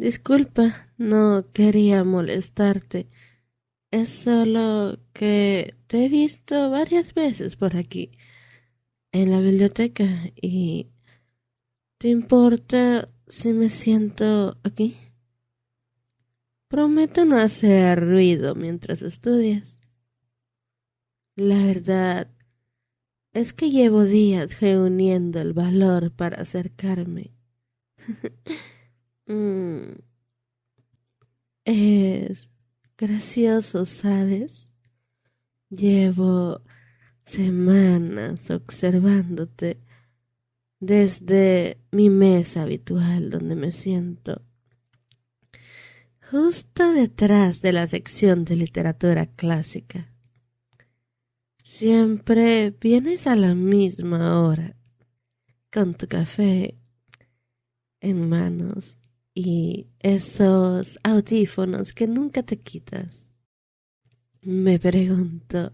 Disculpa, no quería molestarte. Es solo que te he visto varias veces por aquí, en la biblioteca, y ¿te importa si me siento aquí? Prometo no hacer ruido mientras estudias. La verdad es que llevo días reuniendo el valor para acercarme. Mm, es gracioso, ¿sabes? Llevo semanas observándote desde mi mesa habitual donde me siento, justo detrás de la sección de literatura clásica. Siempre vienes a la misma hora, con tu café en manos y esos audífonos que nunca te quitas. Me pregunto,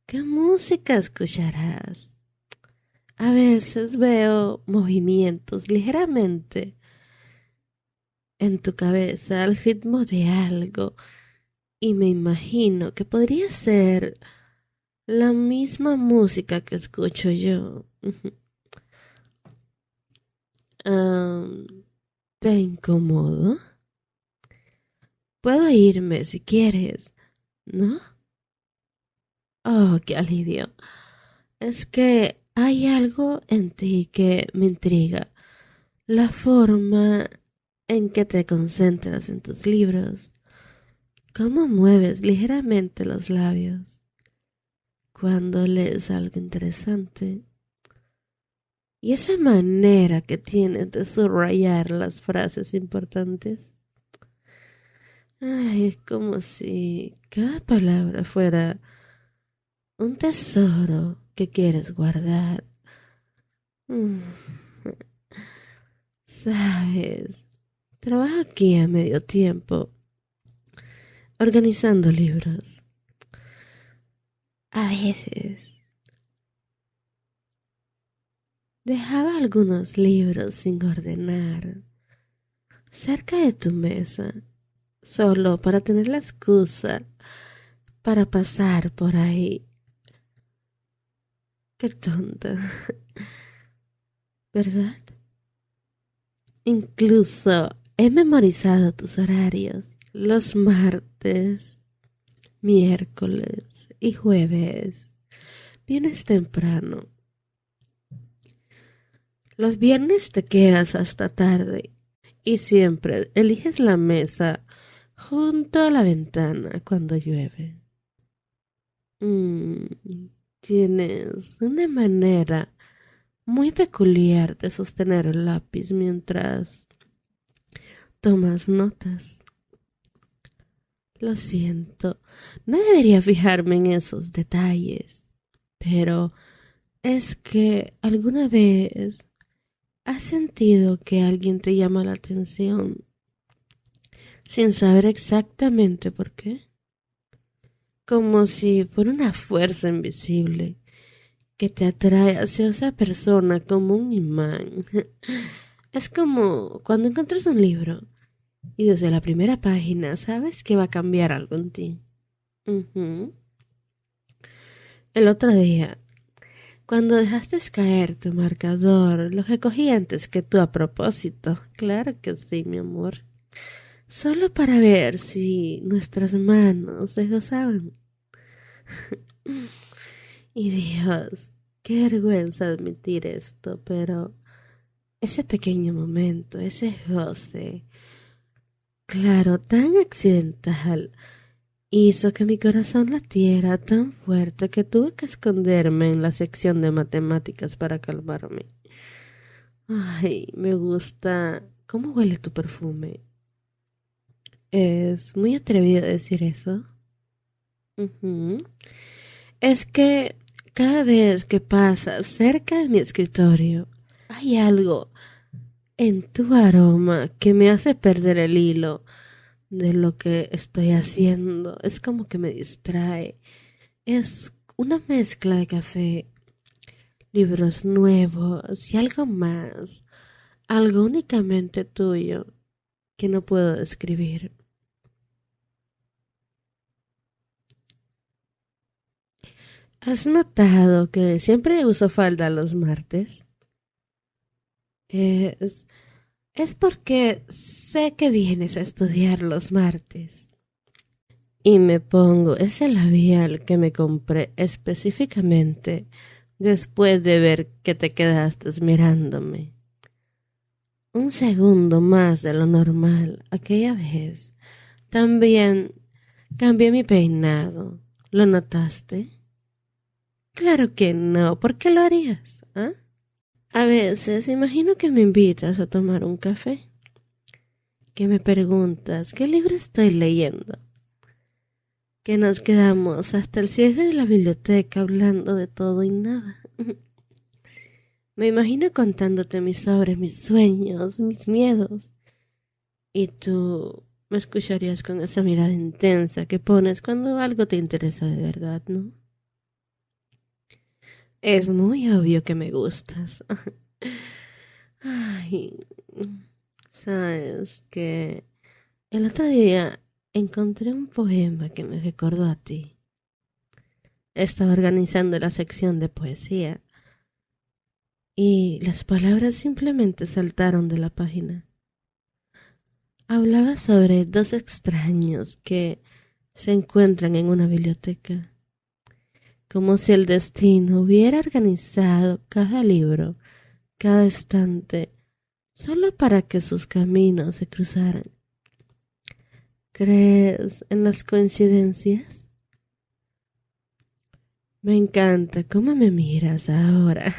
¿qué música escucharás? A veces veo movimientos ligeramente en tu cabeza al ritmo de algo y me imagino que podría ser la misma música que escucho yo. Am, ¿Te incomodo? Puedo irme si quieres, ¿no? Oh, qué alivio. Es que hay algo en ti que me intriga. La forma en que te concentras en tus libros. Cómo mueves ligeramente los labios cuando lees algo interesante. Y esa manera que tienes de subrayar las frases importantes. Ay, es como si cada palabra fuera un tesoro que quieres guardar. Mm, Sabes, trabajo aquí a medio tiempo, organizando libros. A veces dejaba algunos libros sin ordenar cerca de tu mesa, solo para tener la excusa para pasar por ahí. Qué tonta, ¿verdad? Incluso he memorizado tus horarios. Los martes, miércoles y jueves. Vienes temprano. Los viernes te quedas hasta tarde y siempre eliges la mesa junto a la ventana cuando llueve. Mm, Tienes una manera muy peculiar de sostener el lápiz mientras tomas notas. Lo siento, no debería fijarme en esos detalles, pero es que alguna vez has sentido que alguien te llama la atención sin saber exactamente por qué, como si por una fuerza invisible que te atrae hacia esa persona como un imán. Es como cuando encuentras un libro y desde la primera página sabes que va a cambiar algo en ti. Ujú. El otro día, cuando dejaste caer tu marcador, lo recogí antes que tú a propósito. Claro que sí, mi amor. Solo para ver si nuestras manos se gozaban. Y Dios, qué vergüenza admitir esto, pero ese pequeño momento, ese goce, claro, tan accidental, hizo que mi corazón latiera tan fuerte que tuve que esconderme en la sección de matemáticas para calmarme. Ay, me gusta cómo huele tu perfume. Es muy atrevido decir eso. Ujú. Es que cada vez que pasas cerca de mi escritorio, hay algo en tu aroma que me hace perder el hilo de lo que estoy haciendo. Es como que me distrae. Es una mezcla de café, libros nuevos y algo más, algo únicamente tuyo que no puedo describir. ¿Has notado que siempre uso falda los martes? Es, es porque sé que vienes a estudiar los martes. Y me pongo ese labial que me compré específicamente después de ver que te quedaste mirándome. Un segundo más de lo normal aquella vez. También cambié mi peinado. ¿Lo notaste? Claro que no. ¿Por qué lo harías? ¿Ah? A veces imagino que me invitas a tomar un café, que me preguntas qué libro estoy leyendo, que nos quedamos hasta el cierre de la biblioteca hablando de todo y nada. Me imagino contándote sobre mis sueños, mis miedos, y tú me escucharías con esa mirada intensa que pones cuando algo te interesa de verdad, ¿no? Es muy obvio que me gustas. Ay, sabes que el otro día encontré un poema que me recordó a ti. Estaba organizando la sección de poesía y las palabras simplemente saltaron de la página. Hablaba sobre dos extraños que se encuentran en una biblioteca, como si el destino hubiera organizado cada libro, cada estante, solo para que sus caminos se cruzaran. ¿Crees en las coincidencias? Me encanta cómo me miras ahora.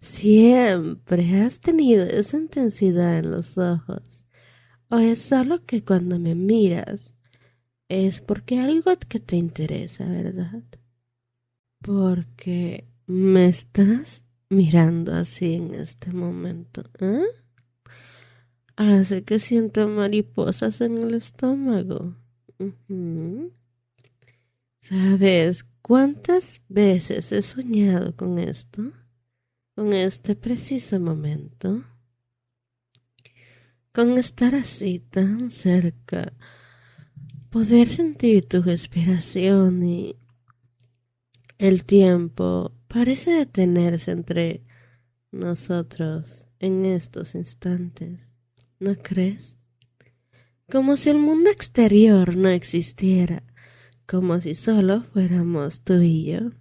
¿Siempre has tenido esa intensidad en los ojos? ¿O es solo que cuando me miras es porque algo que te interesa, verdad? Porque me estás mirando así en este momento, ¿eh? Hace que siento mariposas en el estómago. Ujú. ¿Sabes cuántas veces he soñado con esto? Con este preciso momento. Con estar así tan cerca. Poder sentir tu respiración y el tiempo parece detenerse entre nosotros en estos instantes. ¿No crees? Como si el mundo exterior no existiera, como si solo fuéramos tú y yo,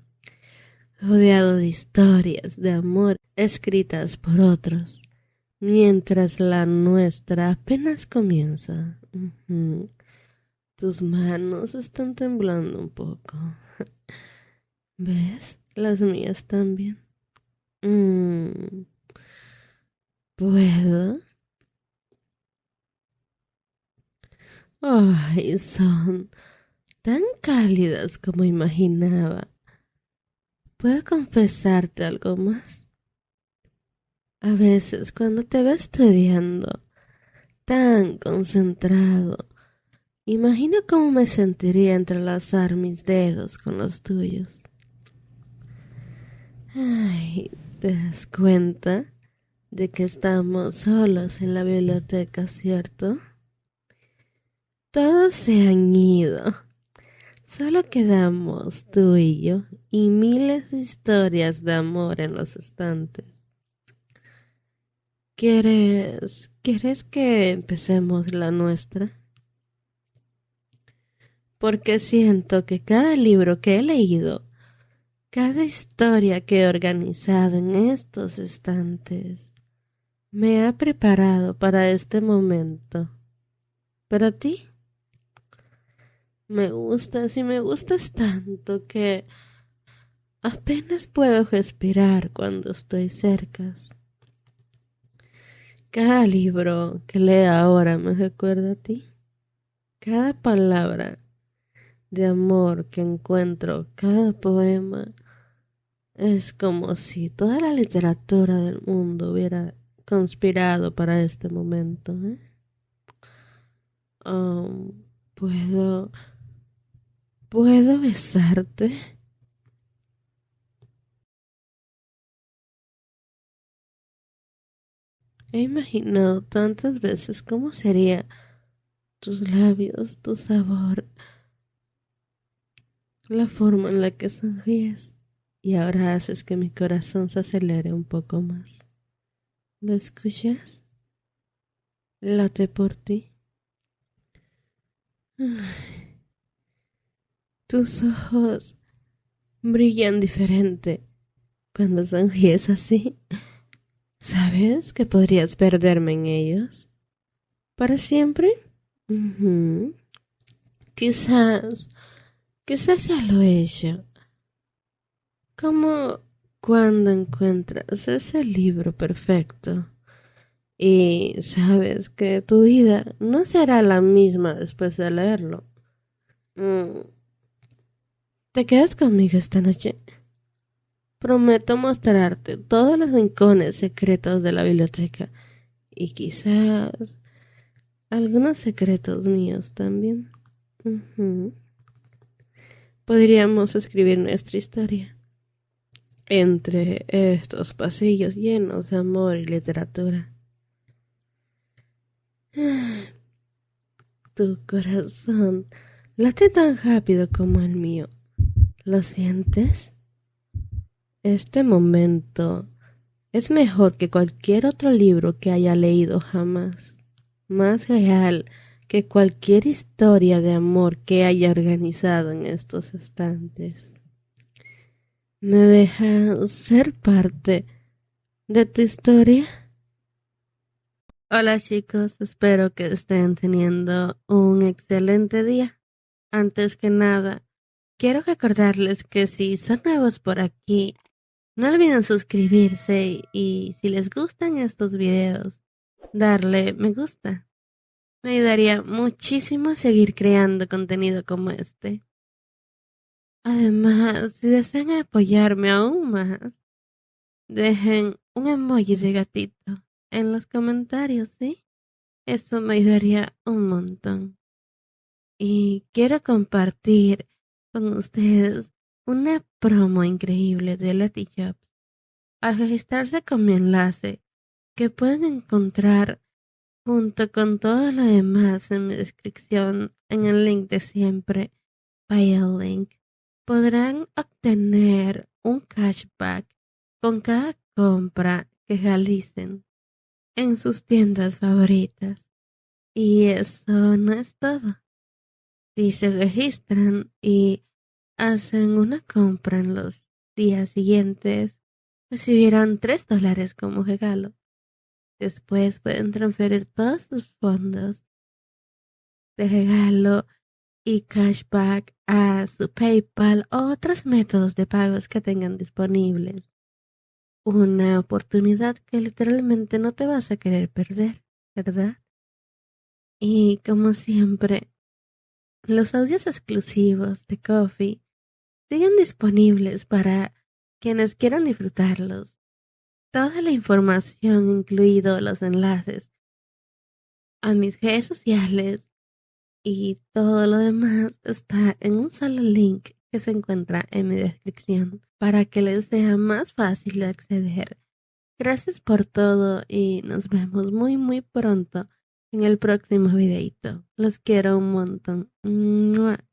rodeado de historias de amor escritas por otros, mientras la nuestra apenas comienza. Ujú. Tus manos están temblando un poco. ¿Ves? Las mías también. Mm, ¿Puedo? Ay, son tan cálidas como imaginaba. ¿Puedo confesarte algo más? A veces cuando te veo estudiando, tan concentrado, imagino cómo me sentiría entrelazar mis dedos con los tuyos. Ay, ¿te das cuenta de que estamos solos en la biblioteca, cierto? Todos se han ido. Solo quedamos tú y yo y miles de historias de amor en los estantes. ¿Quieres que empecemos la nuestra? Porque siento que cada libro que he leído, cada historia que he organizado en estos estantes, me ha preparado para este momento. ¿Para ti? Me gustas y me gustas tanto que apenas puedo respirar cuando estoy cerca. Cada libro que leo ahora me recuerda a ti. Cada palabra de amor que encuentro, cada poema, es como si toda la literatura del mundo hubiera conspirado para este momento, ¿eh? Um, ¿puedo, puedo besarte? He imaginado tantas veces cómo sería tus labios, tu sabor, la forma en la que sonríes. Y ahora haces que mi corazón se acelere un poco más. ¿Lo escuchas? Late por ti. Ay, tus ojos brillan diferente cuando sonríes así. ¿Sabes que podrías perderme en ellos? ¿Para siempre? Ujú. Quizás, quizás ya lo he hecho. Como cuando encuentras ese libro perfecto y sabes que tu vida no será la misma después de leerlo. Mm, ¿Te quedas conmigo esta noche? Prometo mostrarte todos los rincones secretos de la biblioteca y quizás algunos secretos míos también. Ujú. Podríamos escribir nuestra historia entre estos pasillos llenos de amor y literatura. Tu corazón late tan rápido como el mío. ¿Lo sientes? Este momento es mejor que cualquier otro libro que haya leído jamás. Más real que cualquier historia de amor que haya organizado en estos estantes. ¿Me dejas ser parte de tu historia? Hola chicos, espero que estén teniendo un excelente día. Antes que nada, quiero recordarles que si son nuevos por aquí, no olviden suscribirse y si les gustan estos videos, darle me gusta. Me ayudaría muchísimo a seguir creando contenido como este. Además, si desean apoyarme aún más, dejen un emoji de gatito en los comentarios, ¿sí? Eso me ayudaría un montón. Y quiero compartir con ustedes una promo increíble de Letyshops. Al registrarse con mi enlace, que pueden encontrar junto con todo lo demás en mi descripción en el link de siempre, vaya el link, podrán obtener un cashback con cada compra que realicen en sus tiendas favoritas. Y eso no es todo. Si se registran y hacen una compra en los días siguientes, recibirán $3 como regalo. Después pueden transferir todos sus fondos de regalo y cashback a su PayPal o otros métodos de pagos que tengan disponibles. Una oportunidad que literalmente no te vas a querer perder, ¿verdad? Y como siempre, los audios exclusivos de Coffee siguen disponibles para quienes quieran disfrutarlos. Toda la información, incluidos los enlaces a mis redes sociales y todo lo demás, está en un solo link que se encuentra en mi descripción para que les sea más fácil de acceder. Gracias por todo y nos vemos muy pronto en el próximo videito. Los quiero un montón. ¡Mua!